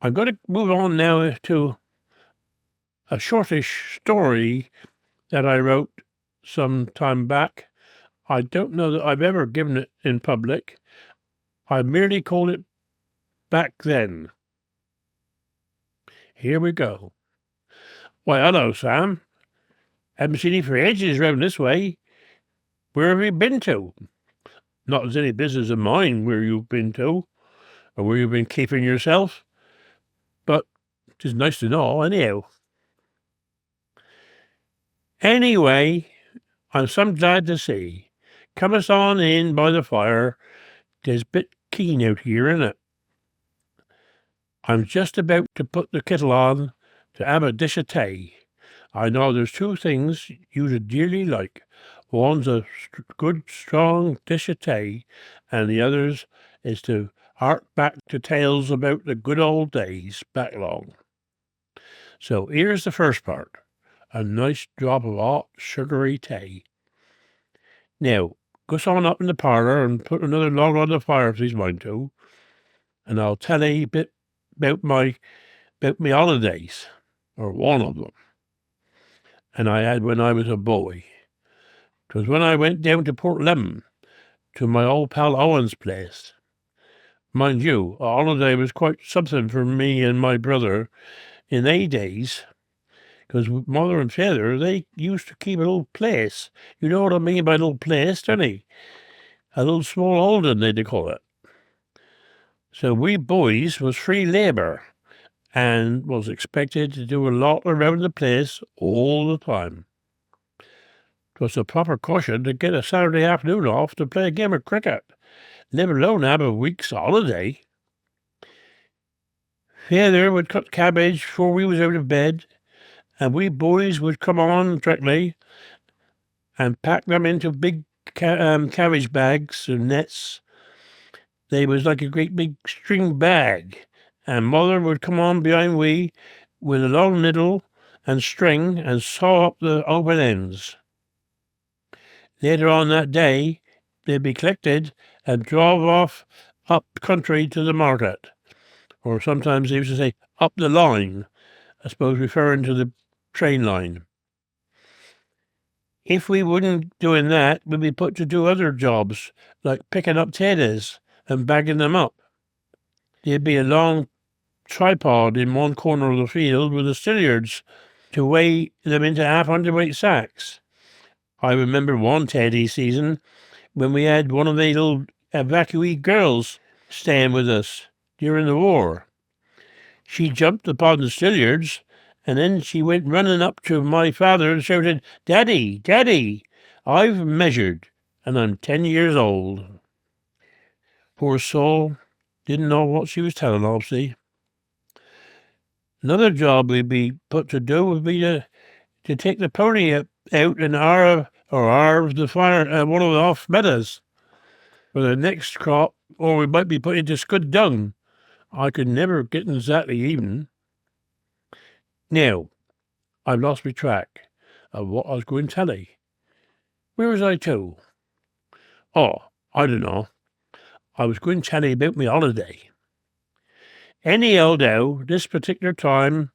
I'm going to move on now to a shortish story that I wrote some time back. I don't know that I've ever given it in public. I merely called it Back Then. Here we go. Why, hello, Sam. Haven't seen you for ages round this way. Where have you been to? Not as any business of mine where you've been to, or where you've been keeping yourself. But 'tis nice to know, anyhow. Anyway, I'm some glad to see. Come us on in by the fire. 'Tis a bit keen out here, isn't it? I'm just about to put the kettle on to have a dish of tea. I know there's two things you'd dearly like. One's a good, strong dish of tea, and the other's is to hark back to tales about the good old days back long. So here's the first part, a nice drop of hot, sugary tea. Now, go on up in the parlour and put another log on the fire if he's mind to, and I'll tell you a bit about my holidays, or one of them, and I had when I was a boy. 'Twas when I went down to Port Lemon, to my old pal Owen's place. Mind you, a holiday was quite something for me and my brother in they days, because mother and father, they used to keep a little place. You know what I mean by little place, don't you? A little small holding, they'd call it. So we boys was free labour, and was expected to do a lot around the place all the time. 'Twas a proper caution to get a Saturday afternoon off to play a game of cricket, let alone have a week's holiday. Father would cut cabbage before we was out of bed, and we boys would come on directly and pack them into big cabbage bags and nets. They was like a great big string bag, and mother would come on behind we with a long needle and string and saw up the open ends. Later on that day, they'd be collected and drove off up country to the market, or sometimes they used to say up the line, I suppose referring to the train line. If we wouldn't doing that, we'd be put to do other jobs, like picking up taters and bagging them up. There'd be a long tripod in one corner of the field with the stilliards to weigh them into half-hundredweight sacks. I remember one teddy season when we had one of the little evacuee girls staying with us during the war. She jumped upon the stilliards, and then she went running up to my father and shouted, "Daddy, Daddy, I've measured, and I'm 10 years old." Poor soul, didn't know what she was telling, obviously. Another job we'd be put to do would be to take the pony out and arve the fire one of the off meadows for the next crop, or we might be put into scud dung. I could never get exactly even. Now, I've lost my track of what I was going to tell you. Where was I to? Oh, I don't know. I was going to tell you about my holiday. Anyhow, this particular time,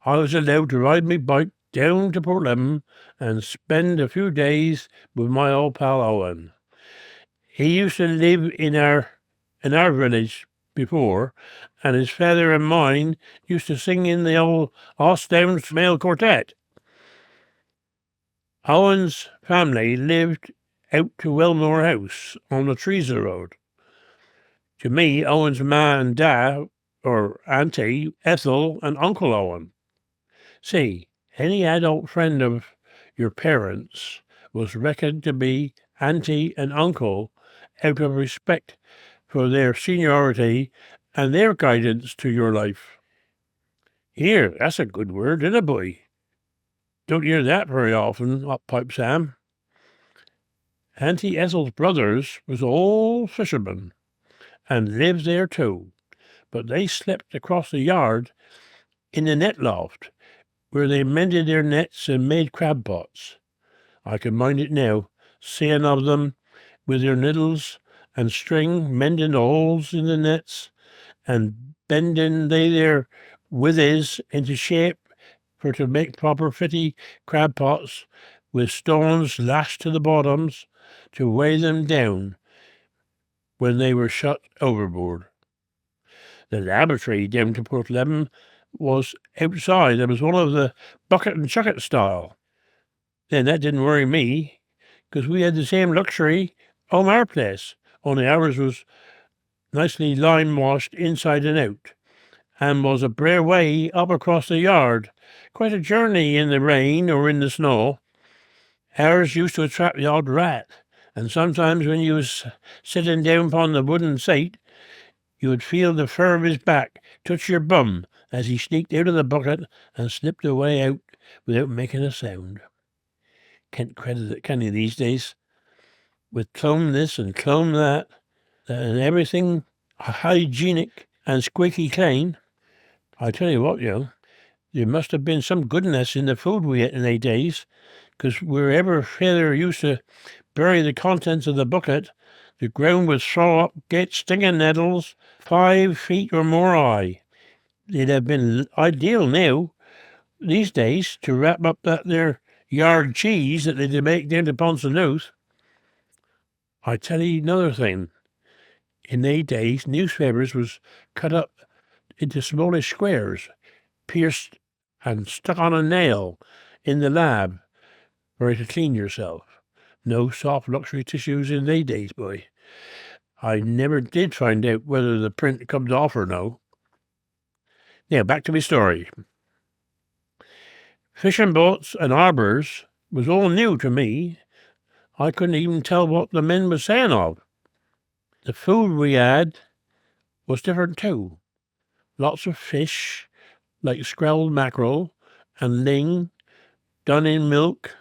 I was allowed to ride my bike down to Port Lemon and spend a few days with my old pal Owen. He used to live in our village before, and his father and mine used to sing in the old Ostdown male quartet. Owen's family lived out to Wellmore House on the Treaser Road. To me, Owen's ma and dad, or auntie, Ethel, and Uncle Owen. See, any adult friend of your parents was reckoned to be auntie and uncle out of respect for their seniority and their guidance to your life. Here, that's a good word, isn't it, boy? Don't hear that very often, up piped Sam. Auntie Ethel's brothers was old fishermen, and lived there too, but they slept across the yard in the net loft, where they mended their nets and made crab pots. I can mind it now, seeing of them with their needles and string mending the holes in the nets and bending they their withes into shape for to make proper fitty crab pots, with stones lashed to the bottoms to weigh them down when they were shot overboard. The laboratory down to Port Leven was outside. It was one of the bucket and chuck it style. Then that didn't worry me, because we had the same luxury on our place, only ours was nicely lime washed inside and out, and was a brae way up across the yard. Quite a journey in the rain or in the snow. Ours used to attract the odd rat, and sometimes when you was sitting down upon the wooden seat, you would feel the fur of his back touch your bum as he sneaked out of the bucket and slipped away out without making a sound. Can't credit it, can you, these days? With clone this and clone that, and everything hygienic and squeaky clean. I tell you what, there must have been some goodness in the food we ate in they days, because wherever Father used to bury the contents of the bucket, the ground would throw up great stinging nettles 5 feet or more high. It'd have been ideal now, these days, to wrap up that there yard cheese that they'd make down to Ponsanooth. I tell you another thing. In they days, newspapers was cut up into smallish squares, pierced and stuck on a nail in the lab for to clean yourself. No soft luxury tissues in they days, boy. I never did find out whether the print comes off or no. Now, back to my story. Fishing boats and harbours was all new to me. I couldn't even tell what the men was saying of. The food we had was different too. Lots of fish, like screlled mackerel and ling, done in milk,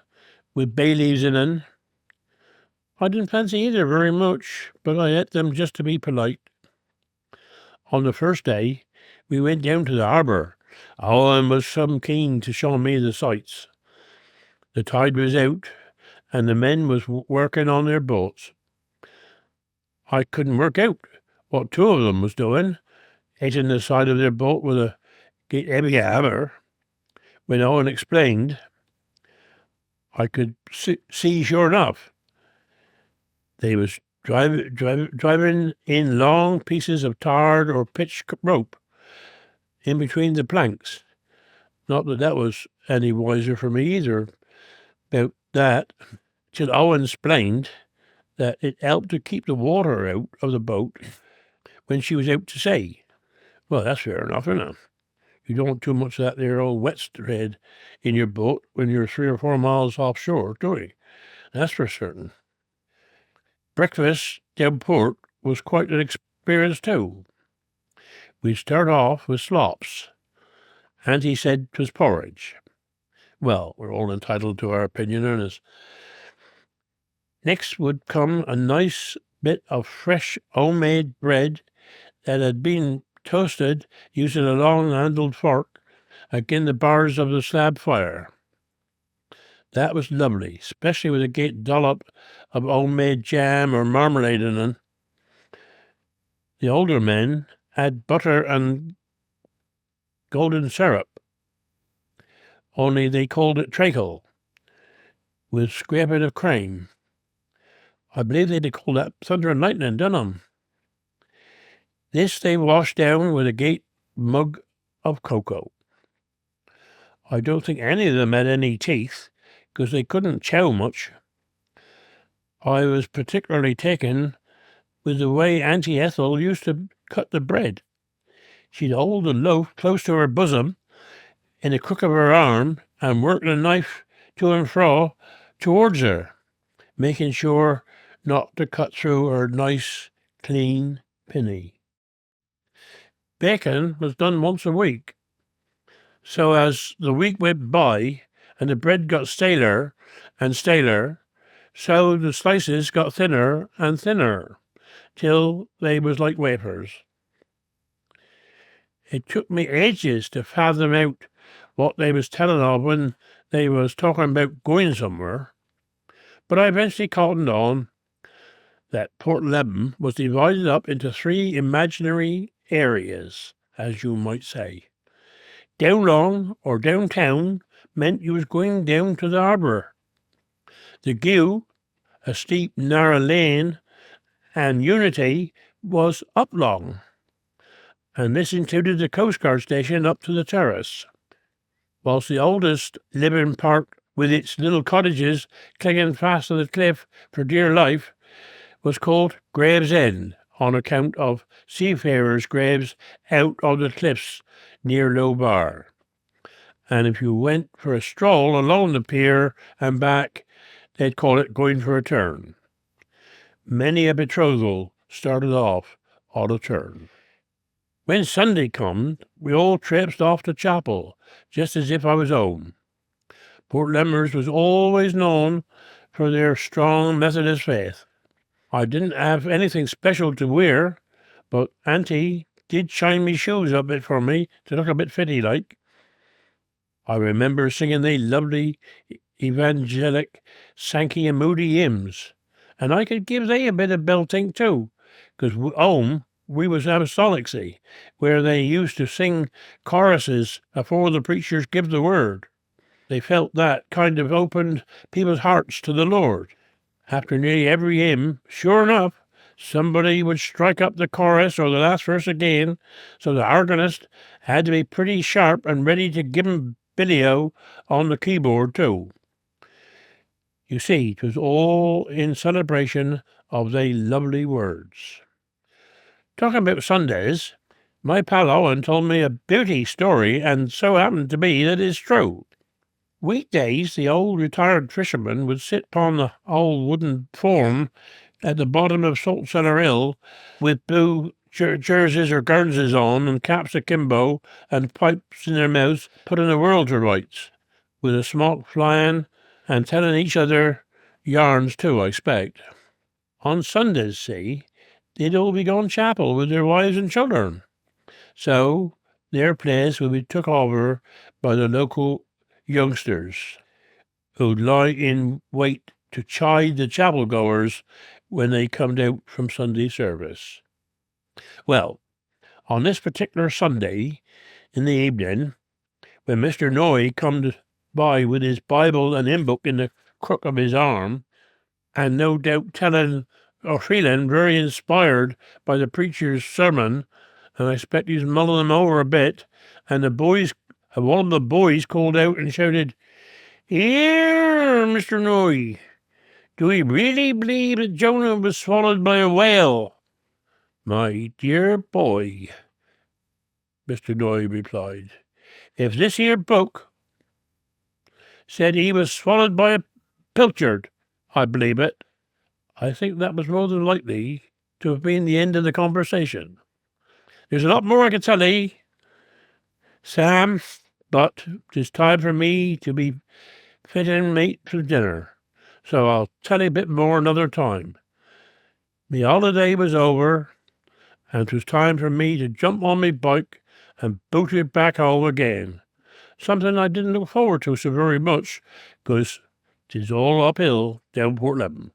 with bay leaves in 'em. I didn't fancy either very much, but I ate them just to be polite. On the first day, we went down to the harbour. Owen was some keen to show me the sights. The tide was out, and the men was working on their boats. I couldn't work out what two of them was doing, hitting the side of their boat with a great heavy hammer. When Owen explained, I could see sure enough. They was driving in long pieces of tarred or pitch rope in between the planks. Not that that was any wiser for me either about that, till Owen explained that it helped to keep the water out of the boat when she was out to sea. Well, that's fair enough, isn't it? You don't want too much of that there old wet thread in your boat when you're 3 or 4 miles offshore, do you? That's for certain. Breakfast down port was quite an experience too. We'd start off with slops. Auntie said 'twas porridge. Well, we're all entitled to our opinion on this. Next would come a nice bit of fresh homemade bread that had been toasted using a long-handled fork again the bars of the slab fire. That was lovely, especially with a great dollop of homemade jam or marmalade in it. The older men had butter and golden syrup, only they called it treacle, with scraping of cream. I believe they'd call that thunder and lightning, didn't them? This they washed down with a great mug of cocoa. I don't think any of them had any teeth, because they couldn't chew much. I was particularly taken with the way Auntie Ethel used to cut the bread. She'd hold the loaf close to her bosom in the crook of her arm and work the knife to and fro towards her, making sure not to cut through her nice, clean pinny. Bacon was done once a week. So as the week went by and the bread got staler and staler, so the slices got thinner and thinner, till they was like wafers. It took me ages to fathom out what they was telling of when they was talking about going somewhere, but I eventually cottoned on that Port Leven was divided up into 3 imaginary areas, as you might say. Downlong or downtown meant you was going down to the harbour. The Gew, a steep, narrow lane, and Unity was uplong, and this included the Coast Guard station up to the terrace, whilst the oldest living part, with its little cottages clinging fast to the cliff for dear life, was called Gravesend, on account of seafarers' graves out of the cliffs near Low Bar. And if you went for a stroll along the pier and back, they'd call it going for a turn. Many a betrothal started off on a turn. When Sunday come, we all traipsed off to chapel, just as if I was home. Portlemers was always known for their strong Methodist faith. I didn't have anything special to wear, but Auntie did shine me shoes a bit for me to look a bit fitty like. I remember singing they lovely evangelic Sankey and Moody hymns, and I could give they a bit of belting too, 'cause home we was apostolic, see, where they used to sing choruses afore the preachers give the word. They felt that kind of opened people's hearts to the Lord. After nearly every hymn, sure enough, somebody would strike up the chorus or the last verse again, so the organist had to be pretty sharp and ready to give 'em Billy-O on the keyboard too. You see, 'twas all in celebration of they lovely words. Talking about Sundays, my pal Owen told me a beauty story, and so happened to be that it's true. Weekdays, the old retired fisherman would sit upon the old wooden form at the bottom of Salt Cellar Hill with blue jerseys or guernseys on and caps akimbo and pipes in their mouths, putting the world to rights, with a smock flying and telling each other yarns too, I expect. On Sundays, see, they'd all be gone chapel with their wives and children. So their place would be took over by the local youngsters who'd lie in wait to chide the chapel goers when they come out from Sunday service. Well, on this particular Sunday in the evening, when Mr. Noy come by with his Bible and hymn book in the crook of his arm, and no doubt telling or feeling very inspired by the preacher's sermon, and I expect he's mulling them over a bit, and one of the boys called out and shouted, "Here, Mr. Noy, do we really believe that Jonah was swallowed by a whale?" "My dear boy," Mr. Noy replied, "if this here book said he was swallowed by a pilchard, I believe it." I think that was more than likely to have been the end of the conversation. There's a lot more I could tell ye, Sam, but 'tis time for me to be fitting mate for dinner, so I'll tell you a bit more another time. Me holiday was over, and 'twas time for me to jump on me bike and boot it back home again, something I didn't look forward to so very much, 'cause 'tis all uphill down Portlemon.